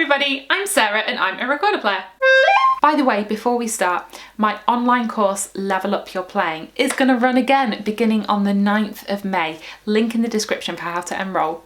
everybody, I'm Sarah and I'm a recorder player. By the way, before we start, my online course Level Up Your Playing is going to run again beginning on the 9th of May. Link in the description for how to enrol.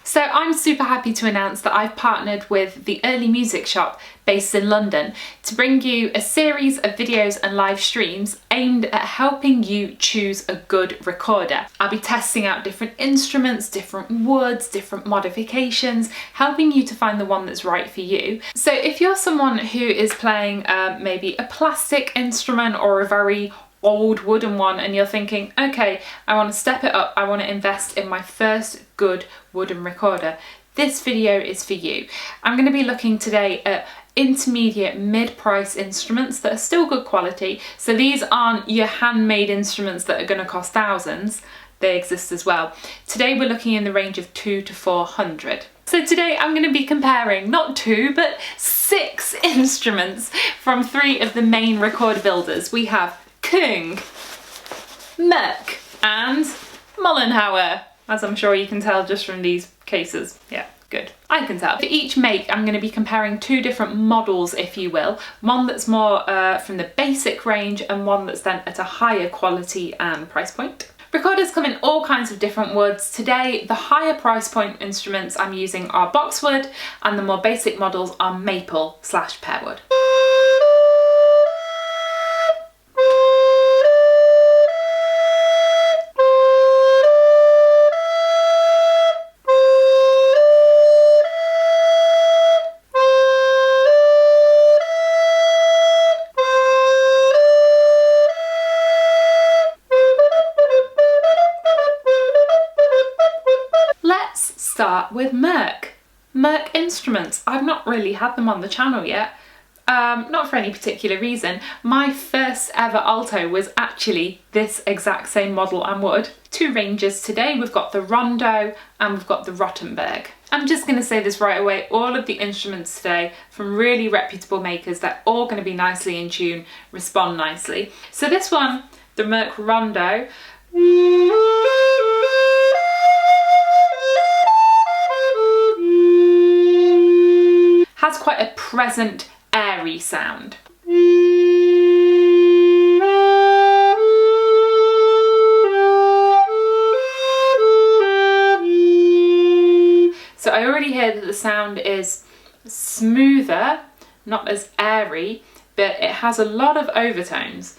So I'm super happy to announce that I've partnered with the Early Music Shop based in London to bring you a series of videos and live streams aimed at helping you choose a good recorder. I'll be testing out different instruments, different woods, different modifications, helping you to find the one that's right for you. So if you're someone who is playing maybe a plastic instrument or a very old wooden one and you're thinking, okay, I want to step it up, I want to invest in my first good wooden recorder, this video is for you. I'm going to be looking today at intermediate mid-price instruments that are still good quality. So these aren't your handmade instruments that are going to cost thousands, they exist as well. Today we're looking in the range of 200 to 400. So today I'm going to be comparing not 2 but 6 instruments from 3 of the main recorder builders. We have Küng, Moeck and Mollenhauer, as I'm sure you can tell just from these cases. Yeah, good. I can tell. For each make I'm going to be comparing 2 different models, if you will. One that's more from the basic range and one that's then at a higher quality and price point. Recorders come in all kinds of different woods. Today the higher price point instruments I'm using are boxwood and the more basic models are maple/pearwood. Start with Moeck instruments. I've not really had them on the channel yet, not for any particular reason. My first ever alto was actually this exact same model and wood. 2 ranges today, we've got the Rondo and we've got the Rottenburg. I'm just going to say this right away, all of the instruments today from really reputable makers, they're all going to be nicely in tune, respond nicely. So this one, the Moeck Rondo, has quite a present, airy sound. So I already hear that the sound is smoother, not as airy, but it has a lot of overtones.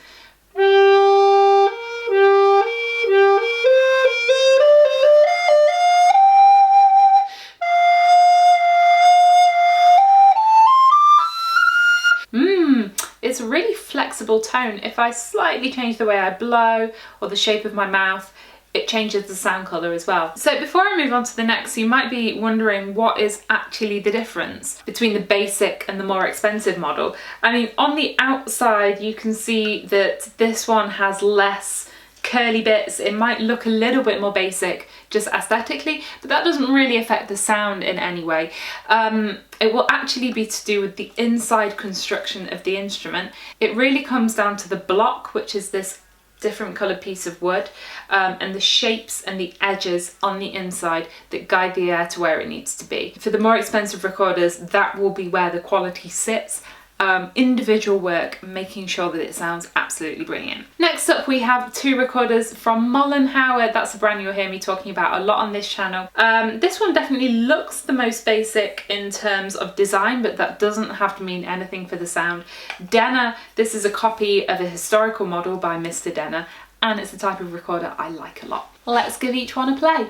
It's a really flexible tone. If I slightly change the way I blow or the shape of my mouth, it changes the sound colour as well. So before I move on to the next, you might be wondering what is actually the difference between the basic and the more expensive model. I mean, on the outside you can see that this one has less curly bits. It might look a little bit more basic just aesthetically, but that doesn't really affect the sound in any way. It will actually be to do with the inside construction of the instrument. It really comes down to the block, which is this different coloured piece of wood, and the shapes and the edges on the inside that guide the air to where it needs to be. For the more expensive recorders, that will be where the quality sits. Individual work, making sure that it sounds absolutely brilliant. Next up we have 2 recorders from Mollenhauer. That's a brand you'll hear me talking about a lot on this channel. This one definitely looks the most basic in terms of design, but that doesn't have to mean anything for the sound. Denner, this is a copy of a historical model by Mr. Denner, and it's the type of recorder I like a lot. Let's give each one a play.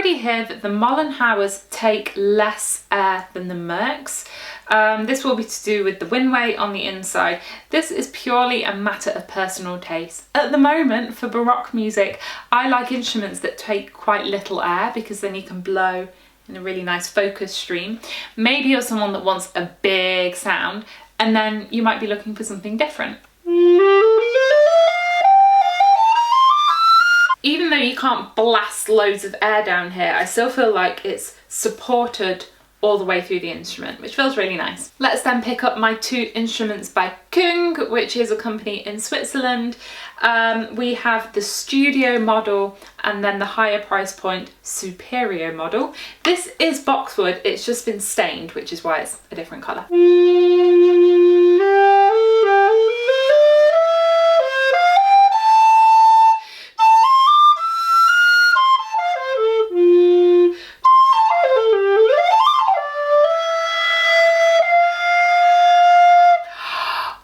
Hear that the Mollenhauers take less air than the Moecks. This will be to do with the wind weight on the inside. This is purely a matter of personal taste. At the moment, for Baroque music, I like instruments that take quite little air because then you can blow in a really nice focus stream. Maybe you're someone that wants a big sound, and then you might be looking for something different. Even though you can't blast loads of air down here, I still feel like it's supported all the way through the instrument, which feels really nice. Let's then pick up my two instruments by Küng, which is a company in Switzerland. We have the Studio model and then the higher price point Superio model. This is boxwood, it's just been stained, which is why it's a different colour.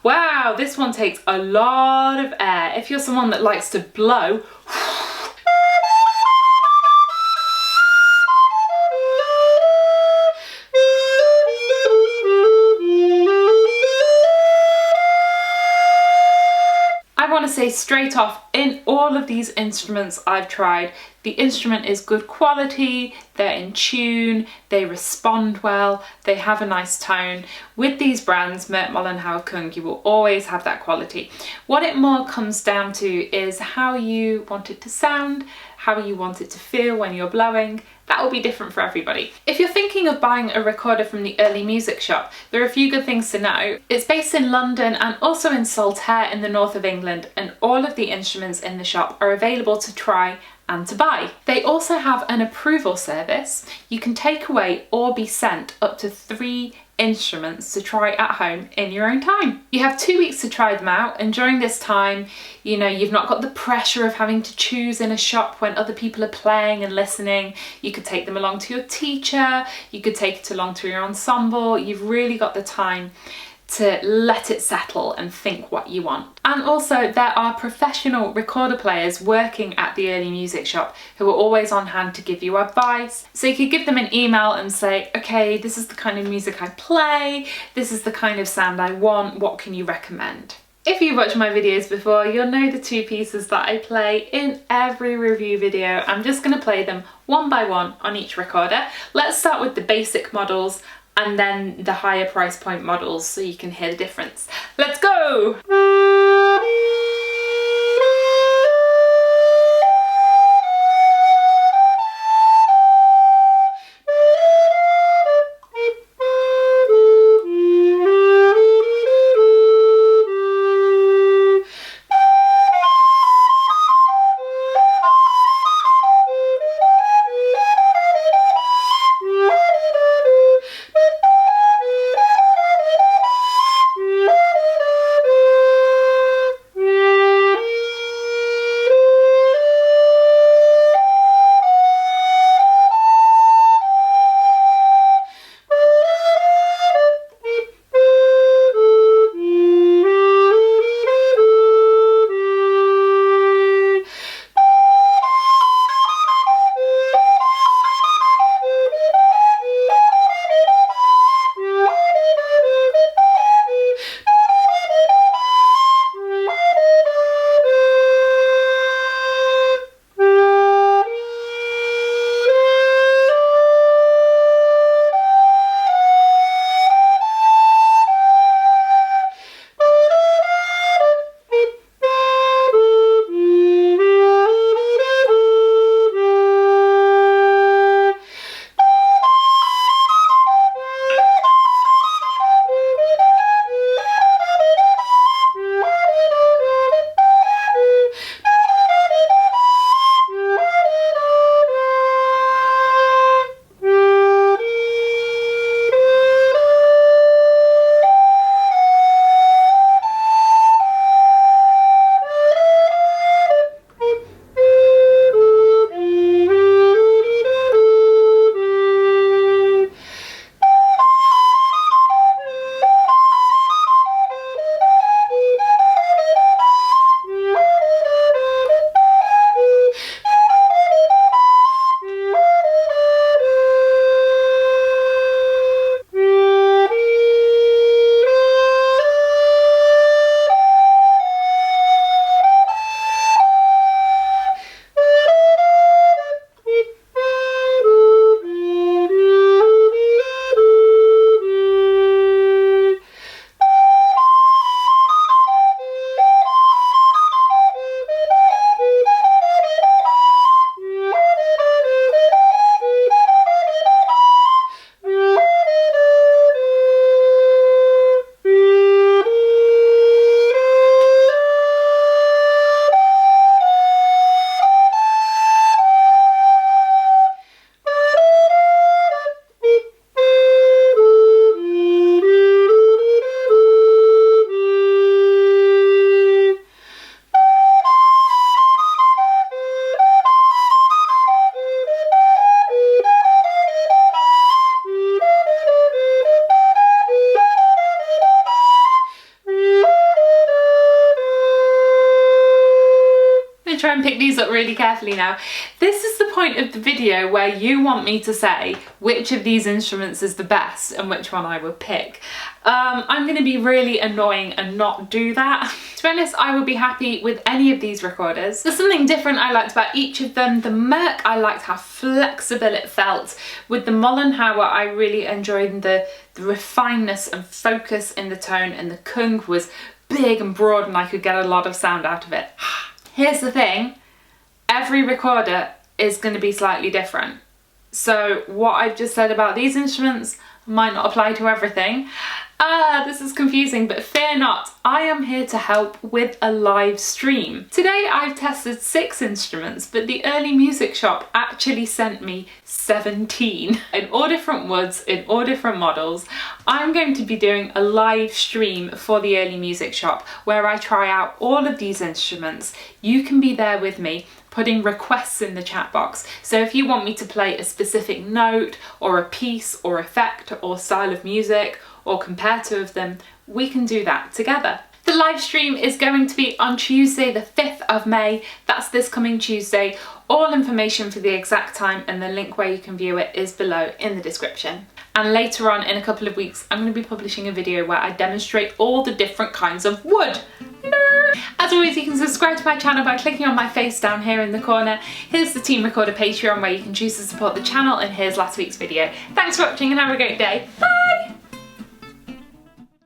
Wow, this one takes a lot of air. If you're someone that likes to blow, I want to say straight off, in all of these instruments I've tried, the instrument is good quality, they're in tune, they respond well, they have a nice tone. With these brands, Moeck, Mollenhauer, Küng, you will always have that quality. What it more comes down to is how you want it to sound, how you want it to feel when you're blowing. That will be different for everybody. If you're thinking of buying a recorder from the early music shop, there are a few good things to know. It's based in London and also in Saltaire in the north of England, and all of the instruments in the shop are available to try and to buy. They also have an approval service. You can take away or be sent up to 3 instruments to try at home in your own time. You have 2 weeks to try them out, and during this time, you know, you've not got the pressure of having to choose in a shop when other people are playing and listening. You could take them along to your teacher, you could take it along to your ensemble. You've really got the time to let it settle and think what you want. And also there are professional recorder players working at the early music shop who are always on hand to give you advice. So you could give them an email and say, okay, this is the kind of music I play, this is the kind of sound I want, what can you recommend? If you've watched my videos before, you'll know the 2 pieces that I play in every review video. I'm just going to play them one by one on each recorder. Let's start with the basic models and then the higher price point models so you can hear the difference. Let's go! try and pick these up really carefully now. This is the point of the video where you want me to say which of these instruments is the best and which one I would pick. I'm going to be really annoying and not do that. To be honest, I would be happy with any of these recorders. There's something different I liked about each of them. The Moeck, I liked how flexible it felt. With the Mollenhauer, I really enjoyed the refinedness and focus in the tone, and the Küng was big and broad and I could get a lot of sound out of it. Here's the thing, every recorder is going to be slightly different. So what I've just said about these instruments might not apply to everything. This is confusing, but fear not, I am here to help with a live stream. Today I've tested 6 instruments, but the early music shop actually sent me 17 in all different woods, in all different models. I'm going to be doing a live stream for the early music shop where I try out all of these instruments. You can be there with me, putting requests in the chat box. So if you want me to play a specific note or a piece or effect or style of music or compare 2 of them, we can do that together. The live stream is going to be on Tuesday the 5th of May. That's this coming Tuesday. All information for the exact time and the link where you can view it is below in the description. And later on in a couple of weeks, I'm going to be publishing a video where I demonstrate all the different kinds of wood. As always, you can subscribe to my channel by clicking on my face down here in the corner. Here's the Team Recorder Patreon where you can choose to support the channel, and here's last week's video. Thanks for watching and have a great day. Bye!